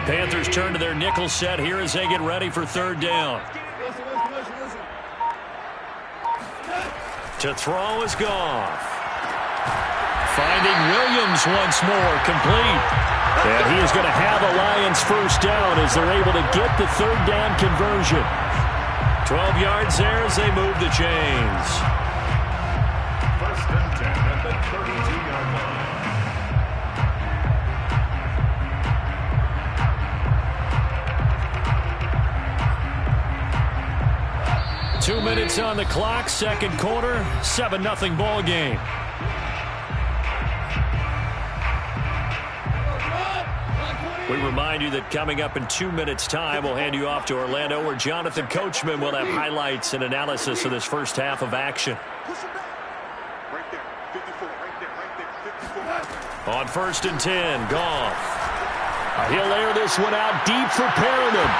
Panthers turn to their nickel set here as they get ready for third down. To throw is Goff. Finding Williams once more, complete. And he is going to have a Lions first down as they're able to get the third down conversion. 12 yards there as they move the chains. First and 10 at the 32-yard line. 2 minutes on the clock, second quarter, 7-0 ball game. We remind you that coming up in 2 minutes' time, we'll hand you off to Orlando, where Jonathan Coachman will have highlights and analysis of this first half of action. On first and 10, Goff. He'll air this one out deep for Perriman.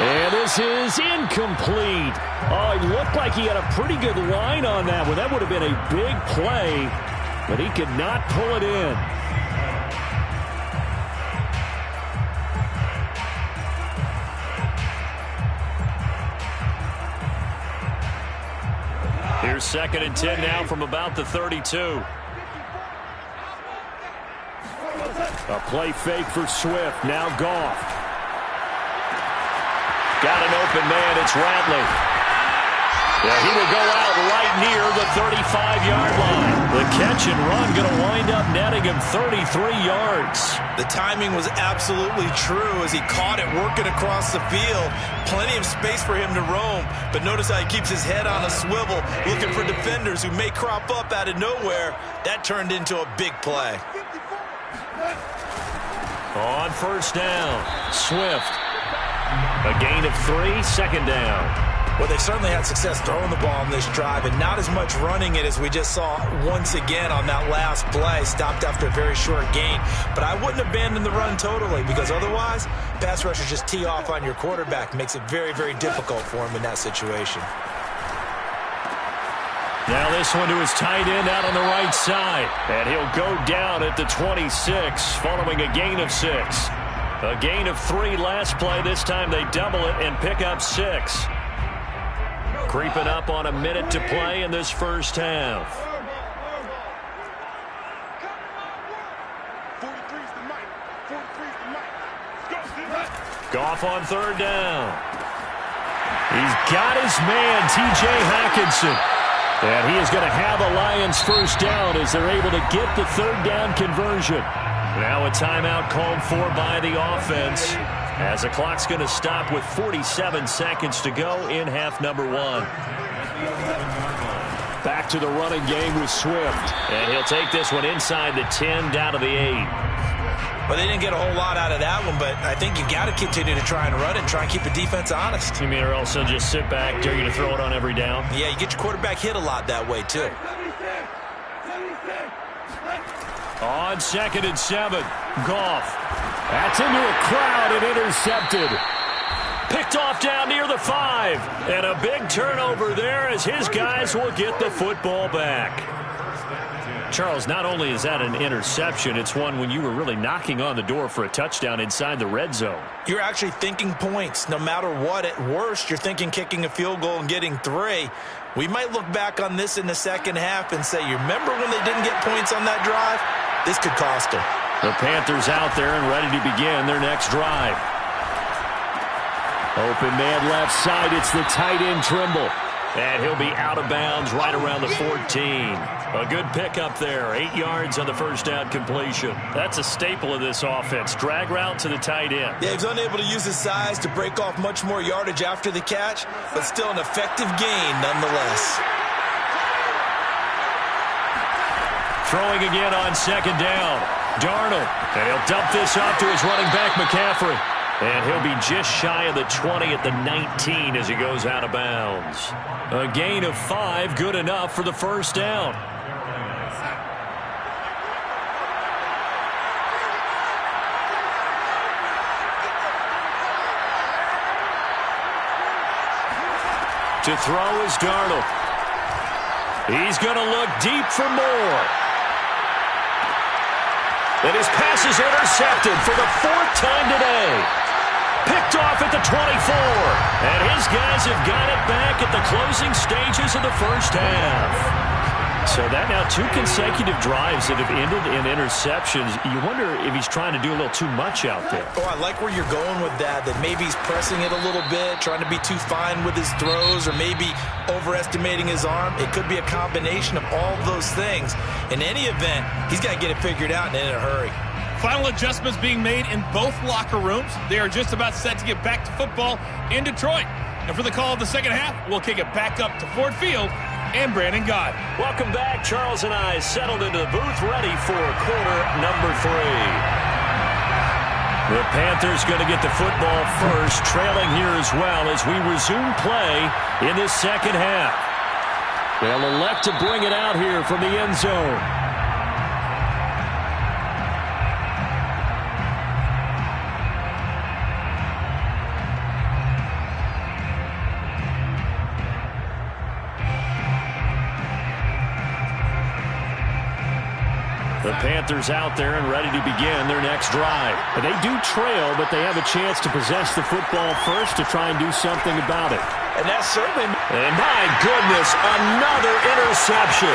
And this is incomplete. Oh, it looked like he had a pretty good line on that one. That would have been a big play, but he could not pull it in. Here's second and 10 now from about the 32. A play fake for Swift. Now Goff. Got an open man. It's Radley. Yeah, he will go out right near the 35-yard line. The catch and run going to wind up netting him 33 yards. The timing was absolutely true as he caught it working across the field. Plenty of space for him to roam. But notice how he keeps his head on a swivel, looking for defenders who may crop up out of nowhere. That turned into a big play. On first down, Swift. A gain of 3, second down. Well, they've certainly had success throwing the ball on this drive and not as much running it as we just saw once again on that last play. Stopped after a very short gain. But I wouldn't abandon the run totally, because otherwise, pass rushers just tee off on your quarterback. Makes it very, very difficult for him in that situation. Now this one to his tight end out on the right side. And he'll go down at the 26 following a gain of 6. A gain of 3 last play. This time they double it and pick up 6. Creeping up on a minute to play in this first half. Goff on third down. He's got his man, T.J. Hockenson. And he is going to have a Lions first down as they're able to get the third down conversion. Now a timeout called for by the offense as the clock's going to stop with 47 seconds to go in half number 1. Back to the running game with Swift. And he'll take this one inside the 10 down to the 8. Well, they didn't get a whole lot out of that one, but I think you've got to continue to try and run it and try and keep the defense honest. You mean or else they'll just sit back, dare you to throw it on every down? Yeah, you get your quarterback hit a lot that way, too. On second and 7, Goff. That's into a crowd and intercepted. Picked off down near the 5. And a big turnover there as his guys will get the football back. Charles, not only is that an interception, it's one when you were really knocking on the door for a touchdown inside the red zone. You're actually thinking points. No matter what, at worst, you're thinking kicking a field goal and getting 3. We might look back on this in the second half and say, you remember when they didn't get points on that drive? This could cost them. The Panthers out there and ready to begin their next drive. Open man left side. It's the tight end Trimble. And he'll be out of bounds right around the 14. A good pickup there. 8 yards on the first down completion. That's a staple of this offense. Drag route to the tight end. Yeah, he's unable to use his size to break off much more yardage after the catch, but still an effective gain nonetheless. Throwing again on second down. Darnold. And he'll dump this off to his running back, McCaffrey. And he'll be just shy of the 20 at the 19 as he goes out of bounds. A gain of 5, good enough for the first down. To throw is Darnold. He's going to look deep for more. And his pass is intercepted for the 4th time today. Picked off at the 24. And his guys have got it back at the closing stages of the first half. So that now 2 consecutive drives that have ended in interceptions. You wonder if he's trying to do a little too much out there. Oh, I like where you're going with that maybe he's pressing it a little bit, trying to be too fine with his throws, or maybe overestimating his arm. It could be a combination of all of those things. In any event, he's got to get it figured out and in a hurry. Final adjustments being made in both locker rooms. They are just about set to get back to football in Detroit. And for the call of the second half, we'll kick it back up to Ford Field and Brandon Gott. Welcome back. Charles and I settled into the booth, ready for quarter number 3. The Panthers going to get the football first, trailing here as well as we resume play in this second half. They'll elect to bring it out here from the end zone. The Panthers out there and ready to begin their next drive. They do trail, but they have a chance to possess the football first to try and do something about it. And that's certainly... And my goodness, another interception.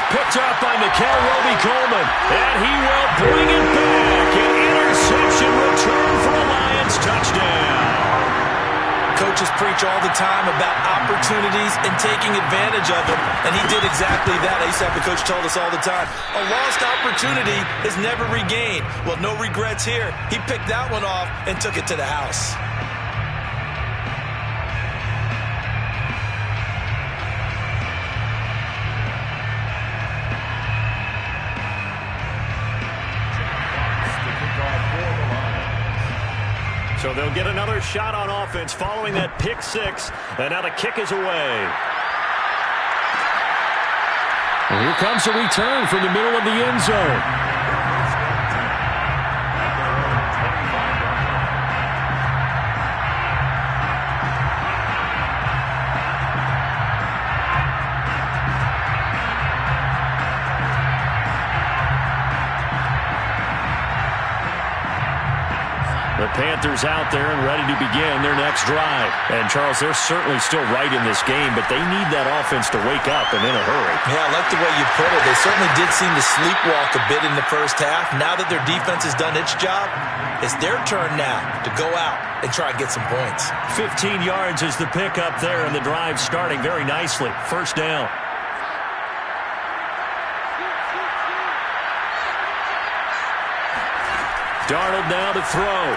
Picked up by Mikel Roby-Coleman. And he will bring it back. An interception return for a Lions touchdown. Coaches preach all the time about opportunities and taking advantage of them, and he did exactly that. I used to have the coach told us all the time, a lost opportunity is never regained. Well, no regrets here. He picked that one off and took it to the house. So they'll get another shot on offense following that pick 6. And now the kick is away. And here comes a return from the middle of the end zone. The Panthers out there and ready to begin their next drive. And, Charles, they're certainly still right in this game, but they need that offense to wake up and in a hurry. Yeah, I like the way you put it. They certainly did seem to sleepwalk a bit in the first half. Now that their defense has done its job, it's their turn now to go out and try and get some points. 15 yards is the pickup there, and the drive starting very nicely. First down. Darnold now to throw.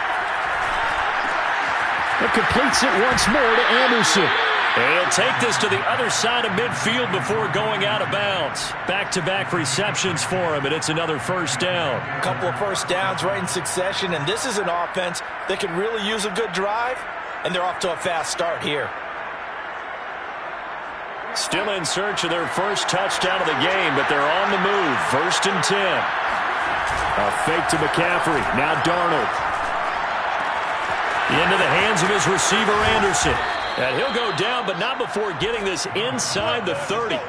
It completes it once more to Anderson. And he'll take this to the other side of midfield before going out of bounds. Back-to-back receptions for him, and it's another first down. A couple of first downs right in succession, and this is an offense that could really use a good drive, and they're off to a fast start here. Still in search of their first touchdown of the game, but they're on the move. First and 10. A fake to McCaffrey. Now Darnold. Into the hands of his receiver, Anderson. And he'll go down, but not before getting this inside the 30.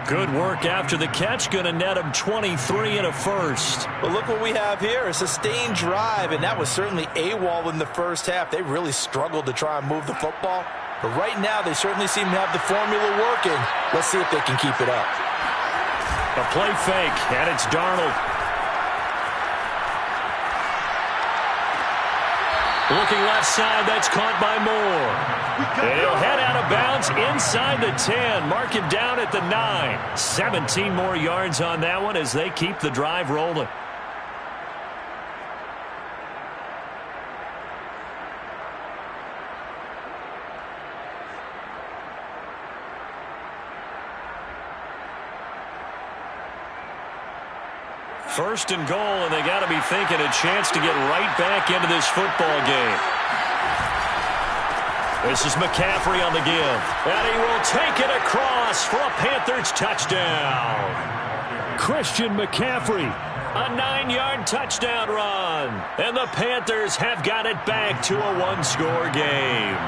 Good work after the catch. Going to net him 23 and a first. Well, look what we have here. A sustained drive, and that was certainly AWOL in the first half. They really struggled to try and move the football. But right now, they certainly seem to have the formula working. Let's see if they can keep it up. A play fake, and it's Darnold. Looking left side, that's caught by Moore. And he'll head out of bounds inside the 10. Mark him down at the 9. 17 more yards on that one as they keep the drive rolling. First and goal, and they got to be thinking a chance to get right back into this football game. This is McCaffrey on the give. And he will take it across for a Panthers touchdown. Christian McCaffrey, a 9-yard touchdown run. And the Panthers have got it back to a one-score game.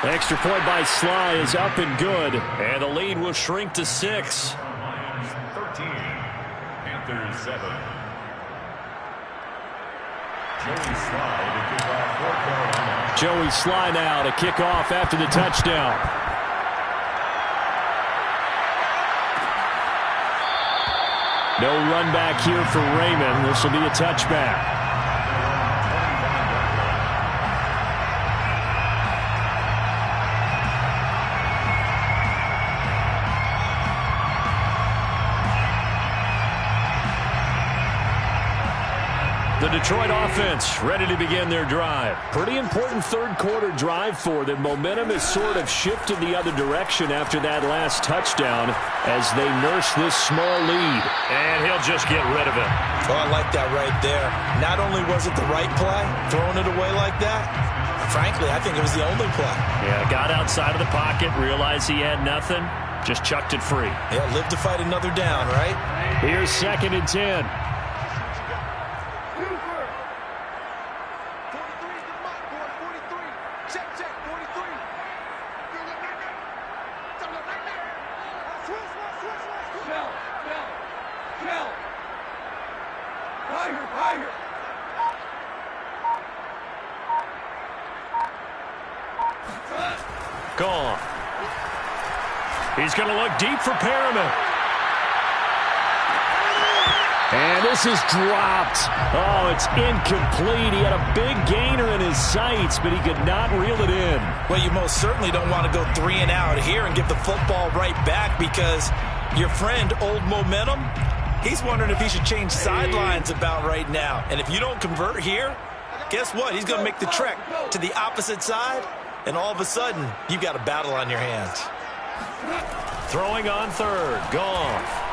Extra point by Sly is up and good. And the lead will shrink to 6. 13. Panthers 7. Joey Sly to kick off for Carolina. Joey Sly now to kick off after the touchdown. No run back here for Raymond. This will be a touchback. The Detroit offense ready to begin their drive. Pretty important third quarter drive for them. Momentum has sort of shifted the other direction after that last touchdown as they nurse this small lead. And he'll just get rid of it. Oh, I like that right there. Not only was it the right play, throwing it away like that, frankly, I think it was the only play. Yeah, got outside of the pocket, realized he had nothing, just chucked it free. Yeah, live to fight another down, right? Here's 2nd and 10. Gone. He's going to look deep for Perriman. And this is dropped. Oh, it's incomplete. He had a big gainer in his sights, but he could not reel it in. Well, you most certainly don't want to go 3 and out here and give the football right back because your friend, Old Momentum, he's wondering if he should change sidelines about right now. And if you don't convert here, guess what? He's going to make the trek to the opposite side, and all of a sudden, you've got a battle on your hands. Throwing on third. Goff.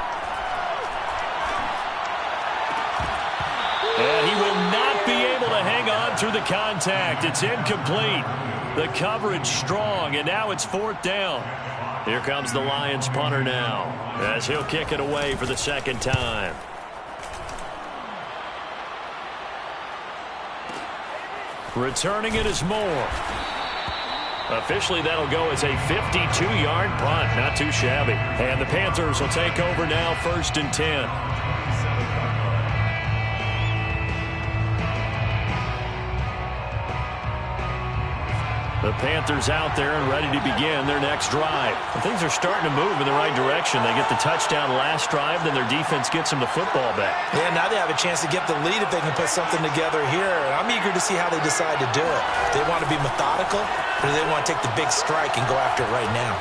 And he will not be able to hang on through the contact. It's incomplete. The coverage strong, and now it's 4th down. Here comes the Lions punter now as he'll kick it away for the 2nd time. Returning it is Moore. Officially, that'll go as a 52-yard punt. Not too shabby. And the Panthers will take over now, 1st and 10. The Panthers out there and ready to begin their next drive. And things are starting to move in the right direction. They get the touchdown last drive, then their defense gets them the football back. Yeah, now they have a chance to get the lead if they can put something together here. And I'm eager to see how they decide to do it. Do they want to be methodical, or do they want to take the big strike and go after it right now?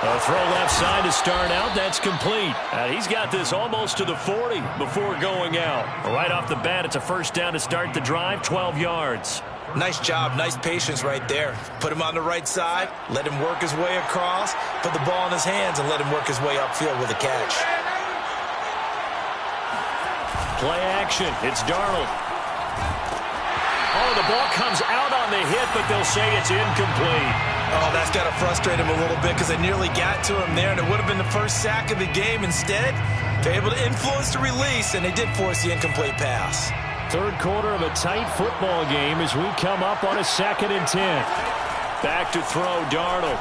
A throw left side to start out. That's complete. He's got this almost to the 40 before going out. Right off the bat, it's a 1st down to start the drive, 12 yards. Nice job, nice patience right there. Put him on the right side, let him work his way across, put the ball in his hands, and let him work his way upfield with a catch. Play action. It's Darnold. Oh, the ball comes out on the hit, but they'll say it's incomplete. Oh, that's got to frustrate him a little bit because they nearly got to him there, and it would have been the first sack of the game. Instead, they're able to influence the release, and they did force the incomplete pass. Third quarter of a tight football game as we come up on a 2nd and 10. Back to throw, Darnold.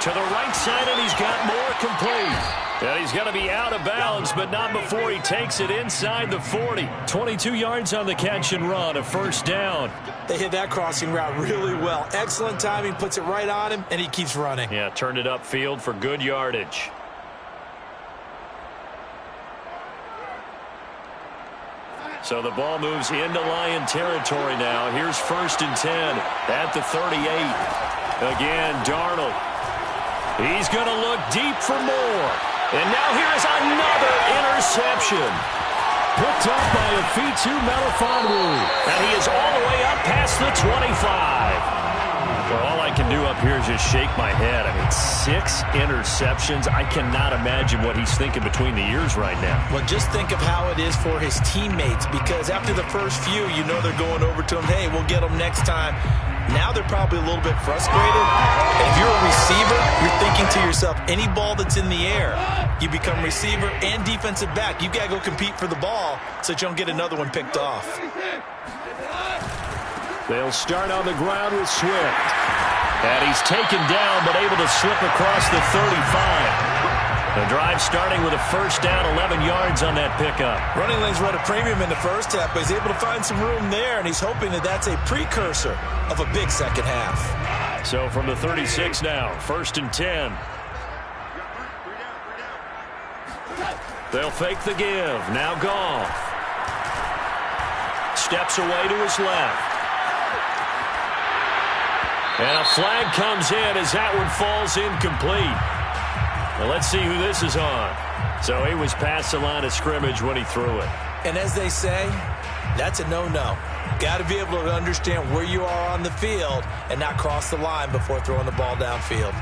To the right side, and he's got more complete. And he's going to be out of bounds, but not before he takes it inside the 40. 22 yards on the catch and run, a 1st down. They hit that crossing route really well. Excellent timing, puts it right on him, and he keeps running. Yeah, turned it upfield for good yardage. So the ball moves into Lion territory now. Here's 1st and 10 at the 38. Again, Darnold. He's going to look deep for more. And now here's another interception. Picked up by Afitu Melifonwu. And he is all the way up past the 25. Well, all I can do up here is just shake my head. I mean, 6 interceptions. I cannot imagine what he's thinking between the ears right now. Well, just think of how it is for his teammates, because after the first few, you know they're going over to him, hey, we'll get them next time. Now they're probably a little bit frustrated. And if you're a receiver, you're thinking to yourself, any ball that's in the air, you become receiver and defensive back. You've got to go compete for the ball so that you don't get another one picked off. They'll start on the ground with Swift. And he's taken down, but able to slip across the 35. The drive starting with a first down, 11 yards on that pickup. Running lanes were at a premium in the first half, but he's able to find some room there, and he's hoping that that's a precursor of a big second half. So from the 36 now, first and 10. They'll fake the give. Now Goff. Steps away to his left. And a flag comes in as that one falls incomplete. Well, let's see who this is on. So he was past the line of scrimmage when he threw it. And as they say, that's a no-no. Got to be able to understand where you are on the field and not cross the line before throwing the ball downfield.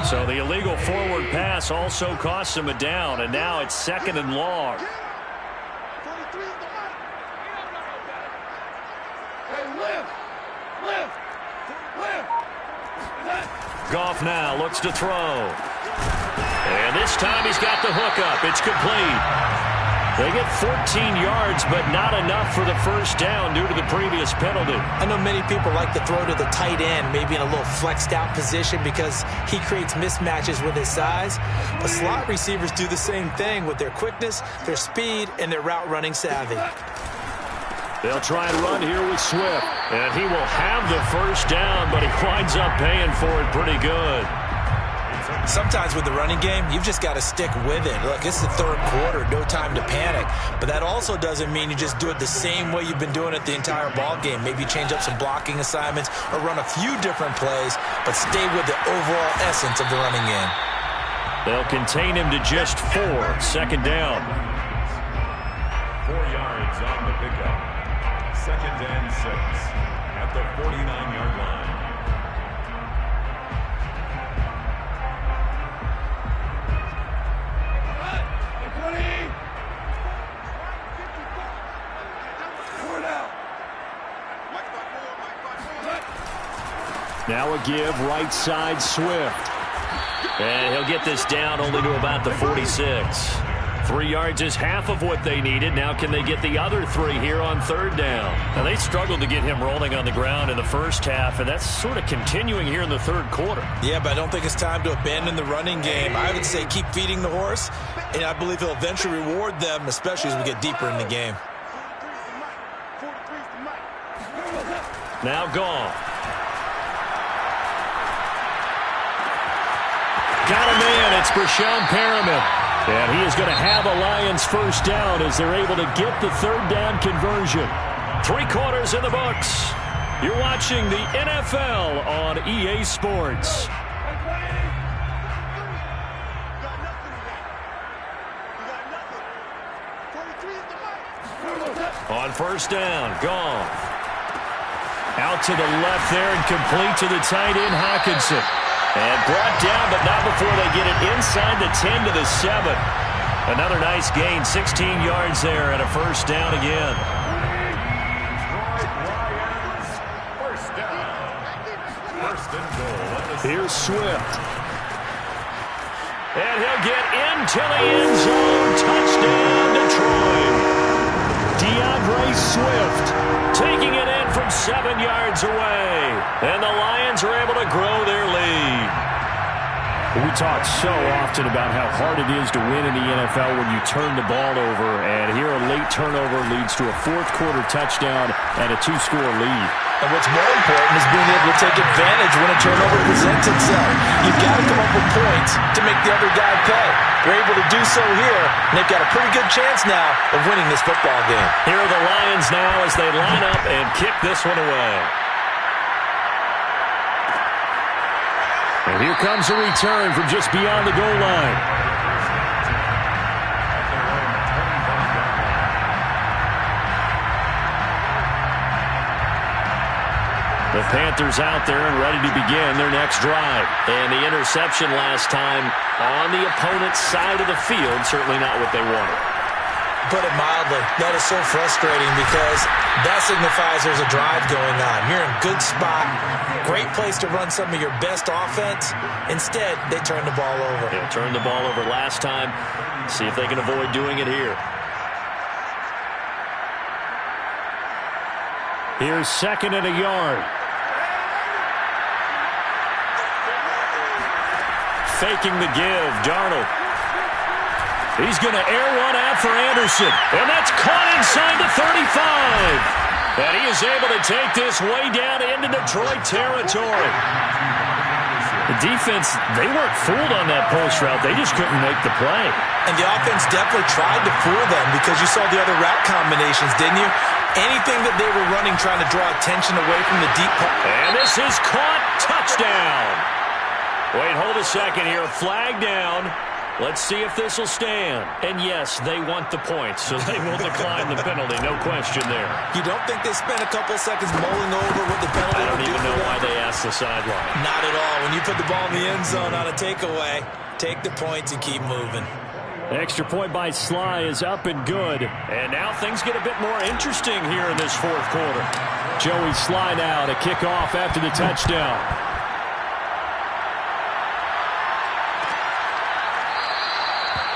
So the illegal forward pass also costs him a down, and now it's second and long. Goff now looks to throw. And this time he's got the hook up. It's complete. They get 14 yards, but not enough for the first down due to the previous penalty. I know many people like to throw to the tight end, maybe in a little flexed out position because he creates mismatches with his size. But slot receivers do the same thing with their quickness, their speed, and their route running savvy. They'll try and run here with Swift. And he will have the first down, but he winds up paying for it pretty good. Sometimes with the running game, you've just got to stick with it. Look, it's the third quarter, no time to panic. But that also doesn't mean you just do it the same way you've been doing it the entire ball game. Maybe change up some blocking assignments or run a few different plays, but stay with the overall essence of the running game. They'll contain him to just 4. Second down. 4 yards on the pickup. Second and 6 at the 49-yard line. Now a give, right side, Swift. And he'll get this down only to about the 46. 3 yards is half of what they needed. Now can they get the other 3 here on third down? Now they struggled to get him rolling on the ground in the first half, and that's sort of continuing here in the third quarter. Yeah, but I don't think it's time to abandon the running game. I would say keep feeding the horse, and I believe he'll eventually reward them, especially as we get deeper in the game. Now Goff. Got a man. It's Brashon Perriman. And he is going to have a Lions first down as they're able to get the third down conversion. 3 quarters in the books. You're watching the NFL on EA Sports. On first down, Goff. Out to the left there and complete to the tight end, Hockenson. And brought down, but not before they get it inside the 10 to the 7. Another nice gain, 16 yards there, and a first down again. First down. First and goal. Here's Swift. And he'll get into the end zone. Touchdown, Detroit. DeAndre Swift taking it in from 7 yards away. And the Lions are able to grow their lead. We talk so often about how hard it is to win in the NFL when you turn the ball over. And here a late turnover leads to a fourth quarter touchdown and a 2-score lead. And what's more important is being able to take advantage when a turnover presents itself. You've got to come up with points to make the other guy pay. They're able to do so here, and they've got a pretty good chance now of winning this football game. Here are the Lions now as they line up and kick this one away. And here comes a return from just beyond the goal line. The Panthers out there and ready to begin their next drive. And the interception last time on the opponent's side of the field, certainly not what they wanted. Put it mildly, that is so frustrating because that signifies there's a drive going on. You're in a good spot, great place to run some of your best offense. Instead, they turn the ball over. Yeah, turned the ball over last time. See if they can avoid doing it here. Here's 2nd and a yard. Faking the give, Darnold. He's going to air one out for Anderson. And that's caught inside the 35. And he is able to take this way down into Detroit territory. The defense, they weren't fooled on that post route. They just couldn't make the play. And the offense definitely tried to fool them because you saw the other route combinations, didn't you? Anything that they were running trying to draw attention away from the deep. And this is caught. Touchdown. Wait, hold a second here. Flag down. Let's see if this will stand. And yes, they want the points, so they will decline the penalty. No question there. You don't think they spent a couple seconds mulling over what the penalty I don't would do even for know them? why they asked the sideline. Not at all. When you put the ball in the end zone on a takeaway, take the points and keep moving. Extra point by Sly is up and good. And now things get a bit more interesting here in this 4th quarter. Joey Sly now to kick off after the touchdown.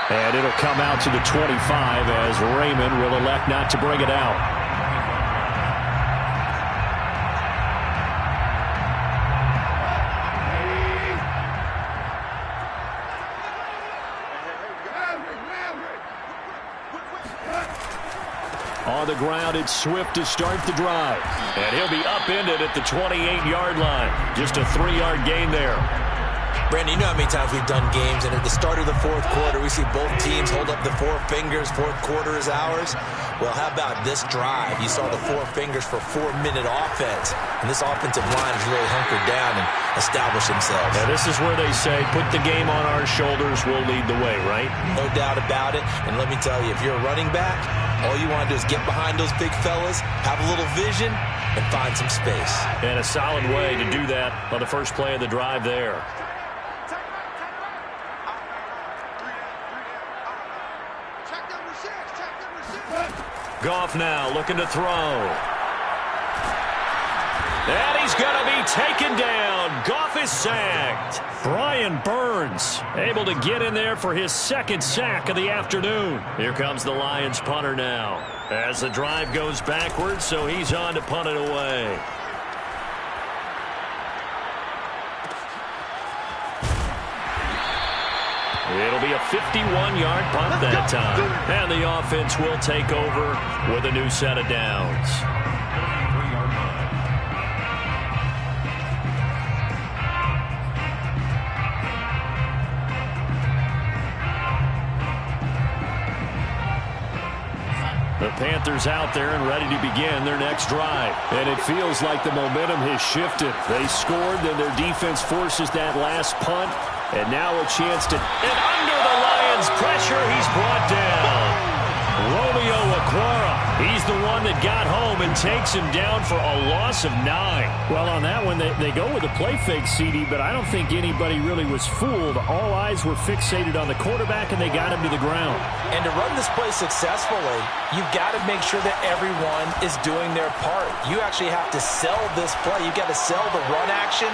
And it'll come out to the 25 as Raymond will elect not to bring it out. On the ground, it's Swift to start the drive. And he'll be upended at the 28-yard line. Just a 3-yard gain there. Brandon, you know how many times we've done games, and at the start of the 4th quarter, we see both teams hold up the 4 fingers, 4th quarter is ours. Well, how about this drive? You saw the 4 fingers for 4-minute offense, and this offensive line has really hunkered down and established themselves. Now, this is where they say, put the game on our shoulders, we'll lead the way, right? No doubt about it, and let me tell you, if you're a running back, all you want to do is get behind those big fellas, have a little vision, and find some space. And a solid way to do that on the first play of the drive there. Goff now looking to throw. And he's going to be taken down. Goff is sacked. Brian Burns able to get in there for his 2nd sack of the afternoon. Here comes the Lions punter now as the drive goes backwards, so he's on to punt it away. It'll be a 51-yard punt that time. And the offense will take over with a new set of downs. The Panthers out there and ready to begin their next drive. And it feels like the momentum has shifted. They scored, then their defense forces that last punt. And now a chance to... And under the Lions' pressure, he's brought down. Romeo Okwara. He's the one that got home and takes him down for a loss of 9. Well, on that one, they go with a play fake, CD, but I don't think anybody really was fooled. All eyes were fixated on the quarterback, and they got him to the ground. And to run this play successfully, you've got to make sure that everyone is doing their part. You actually have to sell this play. You've got to sell the run action.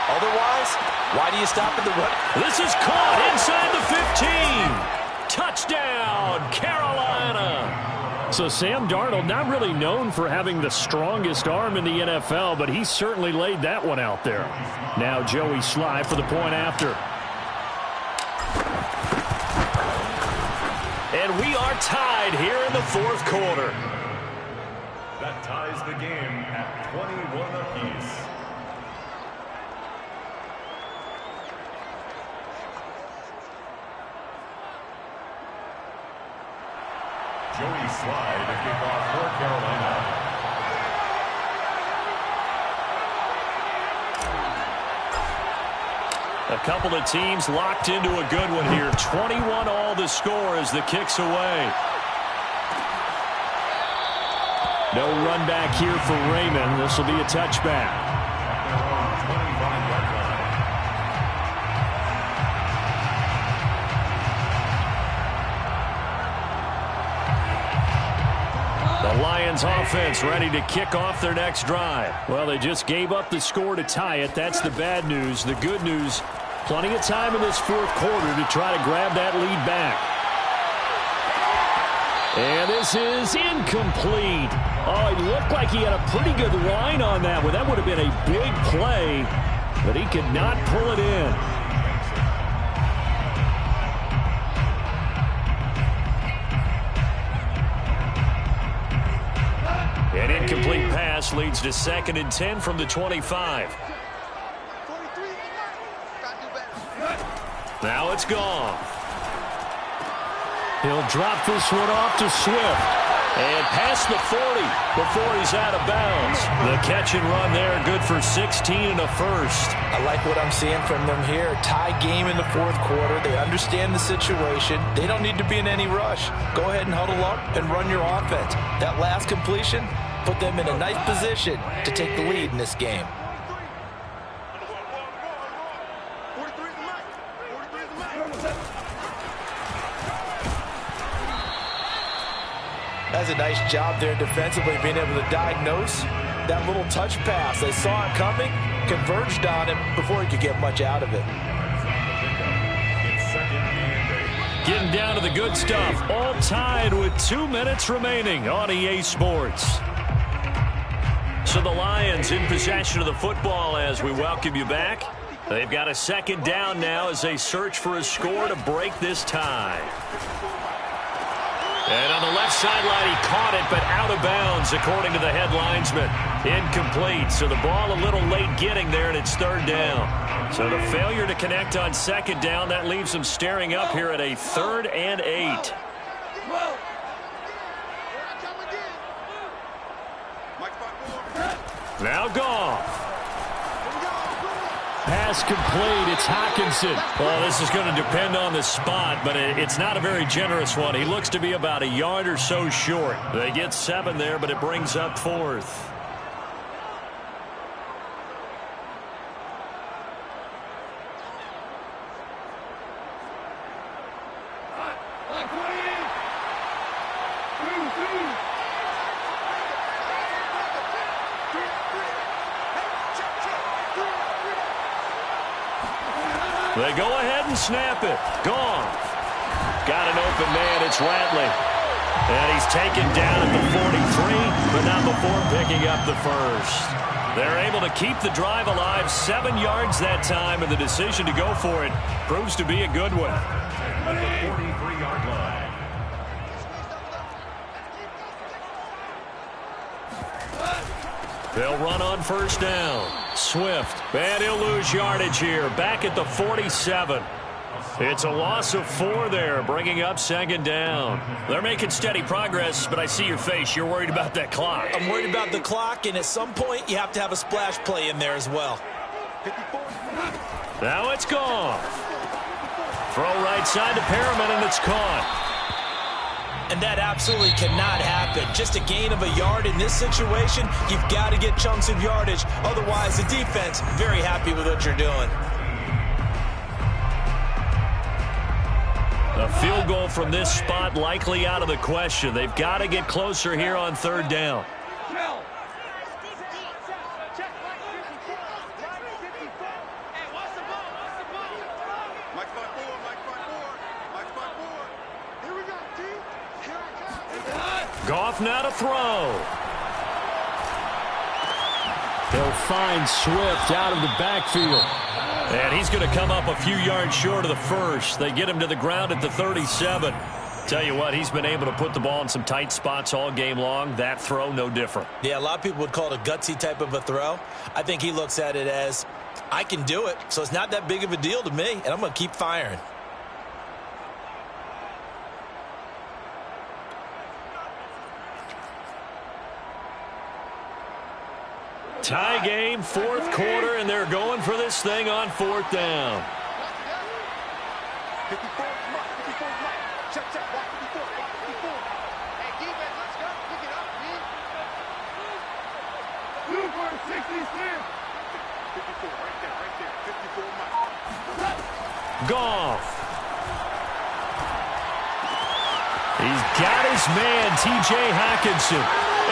Otherwise, why do you stop at the run? This is caught inside the 15. Touchdown, Carolina. So Sam Darnold, not really known for having the strongest arm in the NFL, but he certainly laid that one out there. Now Joey Sly for the point after. And we are tied here in the 4th quarter. That ties the game at 21 apiece. Joey Sly to kick off for Carolina. A couple of teams locked into a good one here. 21 all the score as the kick's away. No run back here for Raymond. This will be a touchback. Lions offense ready to kick off their next drive. Well, they just gave up the score to tie it. That's the bad news. The good news, plenty of time in this fourth quarter to try to grab that lead back. And this is incomplete. Oh, it looked like he had a pretty good line on that one. That would have been a big play, but he could not pull it in. An incomplete pass leads to 2nd and 10 from the 25. Now it's gone. He'll drop this one off to Swift. And past the 40 before he's out of bounds. The catch and run there, good for 16 and a first. I like what I'm seeing from them here. Tie game in the fourth quarter. They understand the situation. They don't need to be in any rush. Go ahead and huddle up and run your offense. That last completion put them in a nice position to take the lead in this game. That's a nice job there defensively, being able to diagnose that little touch pass. They saw it coming, converged on him before he could get much out of it. Getting down to the good stuff. All tied with 2 minutes remaining on EA Sports. So the Lions in possession of the football as we welcome you back. They've got a 2nd down now as they search for a score to break this tie. And on the left sideline, he caught it, but out of bounds, according to the head linesman. Incomplete, so the ball a little late getting there, and it's 3rd down. So the failure to connect on 2nd down, that leaves them staring up here at a 3rd and 8. Now Goff. Pass complete. It's Hockenson. Well, this is going to depend on the spot, but it's not a very generous one. He looks to be about a yard or so short. They get 7 there, but it brings up 4th. They go ahead and snap it. Gone. Got an open man. It's Ratley. And he's taken down at the 43, but not before picking up the first. They're able to keep the drive alive. 7 yards that time, and the decision to go for it proves to be a good one. At the 43-yard line. They'll run on 1st down. Swift, and he'll lose yardage here. Back at the 47. It's a loss of 4 there, bringing up 2nd down. They're making steady progress, but I see your face. You're worried about that clock. I'm worried about the clock, and at some point, you have to have a splash play in there as well. Now it's gone. Throw right side to Perriman, and it's caught. And that absolutely cannot happen. Just a gain of a yard in this situation, you've got to get chunks of yardage. Otherwise, the defense, very happy with what you're doing. A field goal from this spot likely out of the question. They've got to get closer here on 3rd down. Goff now to throw. They'll find Swift out of the backfield. And he's going to come up a few yards short of the first. They get him to the ground at the 37. Tell you what, he's been able to put the ball in some tight spots all game long. That throw, no different. Yeah, a lot of people would call it a gutsy type of a throw. I think he looks at it as, I can do it, so it's not that big of a deal to me, and I'm going to keep firing. Tie game, 4th quarter, and they're going for this thing on 4th down. Goff. He's got his man, T.J. Hockenson.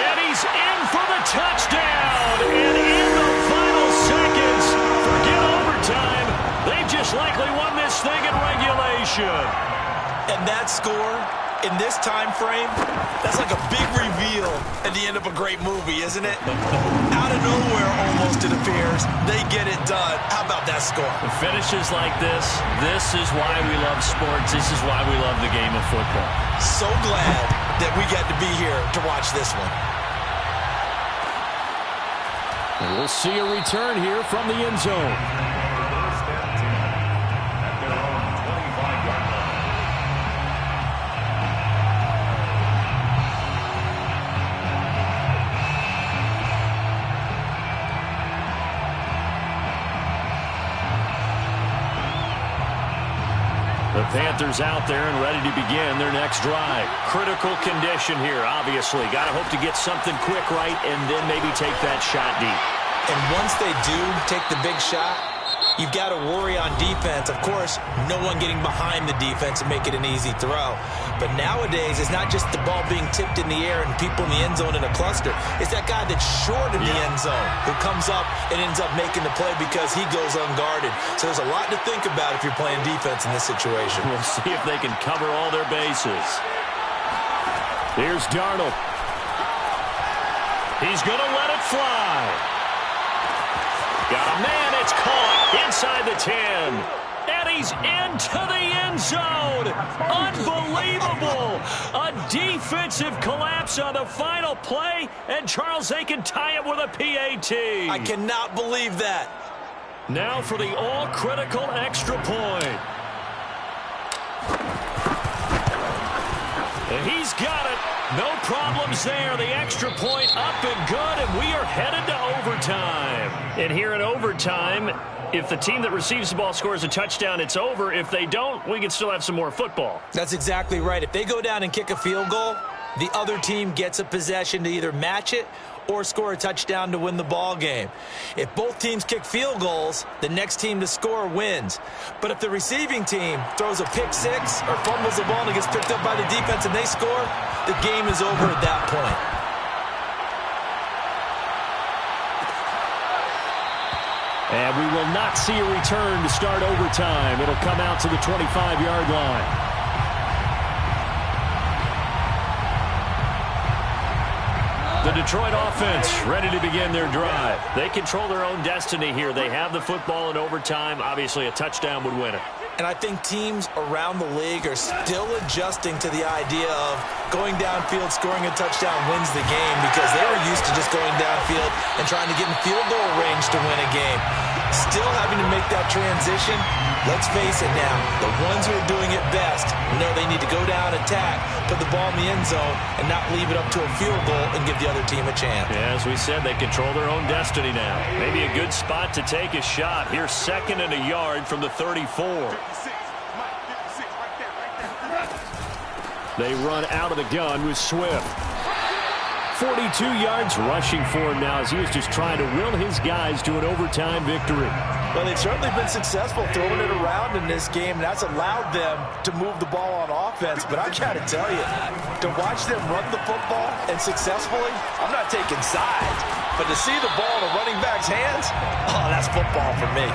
And he's in for the touchdown. And in the final seconds, forget overtime, they've just likely won this thing in regulation. And that score, in this time frame, that's like a big reveal at the end of a great movie, isn't it? Out of nowhere, almost, it appears, they get it done. How about that score? The finishes like this is why we love sports. This is why we love the game of football. So glad that we got to be here to watch this one. And we'll see a return here from the end zone. First and 10 at their own 25-yard line. The Panthers out there and ready to begin their next drive. Critical condition here, obviously. Got to hope to get something quick right and then maybe take that shot deep. And once they do take the big shot, you've got to worry on defense. Of course, no one getting behind the defense and make it an easy throw. But nowadays, it's not just the ball being tipped in the air and people in the end zone in a cluster. It's that guy that's short in the end zone who comes up and ends up making the play because he goes unguarded. So there's a lot to think about if you're playing defense in this situation. We'll see if they can cover all their bases. Here's Darnold. He's going to let it fly. Got a man, it's caught inside the 10. And he's into the end zone. Unbelievable. A defensive collapse on the final play, and Charles, they can tie it with a PAT. I cannot believe that. Now for the all-critical extra point. And he's got it. No problems there. The extra point up and good, and we are headed to overtime. And here in overtime, if the team that receives the ball scores a touchdown, it's over. If they don't, we can still have some more football. That's exactly right. If they go down and kick a field goal, the other team gets a possession to either match it or score a touchdown to win the ball game. If both teams kick field goals, the next team to score wins. But if the receiving team throws a pick six or fumbles the ball and it gets picked up by the defense and they score, the game is over at that point. And we will not see a return to start overtime. It'll come out to the 25-yard line. The Detroit offense ready to begin their drive. They control their own destiny here. They have the football in overtime. Obviously, a touchdown would win it. And I think teams around the league are still adjusting to the idea of going downfield, scoring a touchdown wins the game, because they were used to just going downfield and trying to get in field goal range to win a game. Still having to make that transition. Let's face it now, the ones who are doing it best know they need to go down, attack, put the ball in the end zone, and not leave it up to a field goal and give the other team a chance. Yeah, as we said, they control their own destiny now. Maybe a good spot to take a shot. Here's 2nd and a yard from the 34. They run out of the gun with Swift. 42 yards rushing for him now as he was just trying to will his guys to an overtime victory. Well, they've certainly been successful throwing it around in this game, and that's allowed them to move the ball on offense. But I got to tell you, to watch them run the football and successfully, I'm not taking sides, but to see the ball in a running back's hands, oh, that's football for me.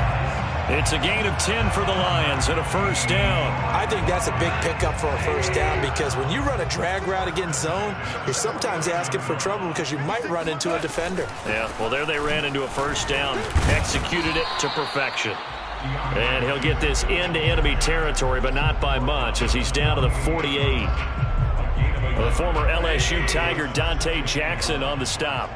It's a gain of 10 for the Lions and a first down. I think that's a big pickup for a first down, because when you run a drag route against zone, you're sometimes asking for trouble because you might run into a defender. Yeah, well, there they ran into a first down, executed it to perfection. And he'll get this into enemy territory, but not by much, as he's down to the 48. The former LSU Tiger Dante Jackson on the stop.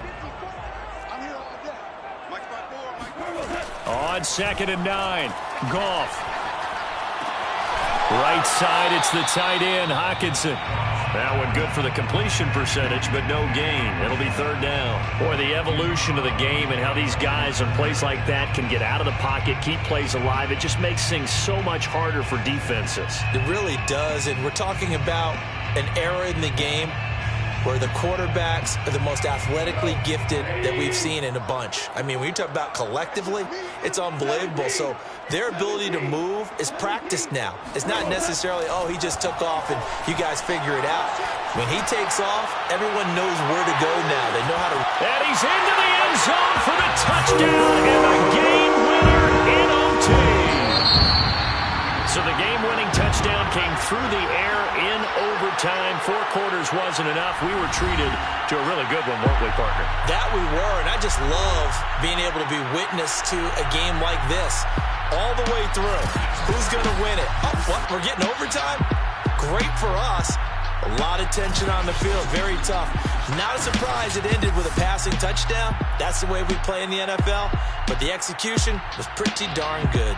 On 2nd and 9, Goff. Right side, it's the tight end, Hockenson. That one good for the completion percentage, but no gain. It'll be 3rd down. Boy, the evolution of the game and how these guys on plays like that can get out of the pocket, keep plays alive, it just makes things so much harder for defenses. It really does, and we're talking about an era in the game where the quarterbacks are the most athletically gifted that we've seen in a bunch. I mean, when you talk about collectively, it's unbelievable. So their ability to move is practiced now. It's not necessarily, oh, he just took off and you guys figure it out. When he takes off, everyone knows where to go now. They know how to. And he's into the end zone for the touchdown and a game winner in OT. So the game-winning touchdown came through the air in overtime. 4 quarters wasn't enough. We were treated to a really good one, weren't we, partner? That we were, and I just love being able to be witness to a game like this all the way through. Who's going to win it? Oh, what? We're getting overtime? Great for us. A lot of tension on the field. Very tough. Not a surprise it ended with a passing touchdown. That's the way we play in the NFL. But the execution was pretty darn good.